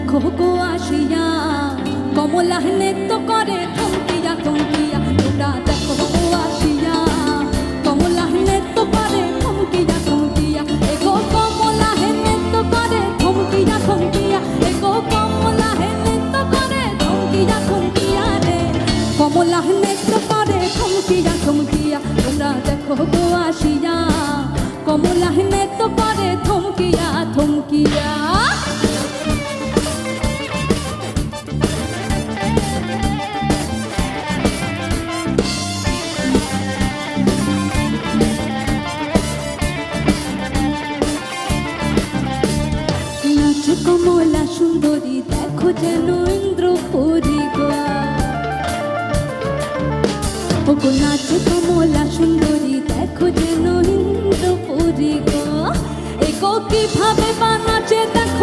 দেখো গো আসিয়া, কমলা নৃত্য করে থমকিয়া থমকিয়া। তোমরা দেখো গো আসিয়া, কমলা নৃত্য করে থমকিয়া থমকিয়া। এগো কমলা নৃত্য করে থমকিয়া থমকিয়া। এগো কমলা নৃত্য করে থমকিয়া থমকিয়া রে, কমলা নৃত্য করে থমকিয়া থমকিয়া। তোমরা দেখো গো আসিয়া, কমলা নৃত্য করে থমকিয়া থমকিয়া। নাচে কমলা সুন্দরী, দেখো যেন ইন্দ্রপুরী গো। ওগো নাচে কমলা সুন্দরী, দেখো যেন ইন্দ্রপুরী গো। এগো কিভাবে বানাচে দেখো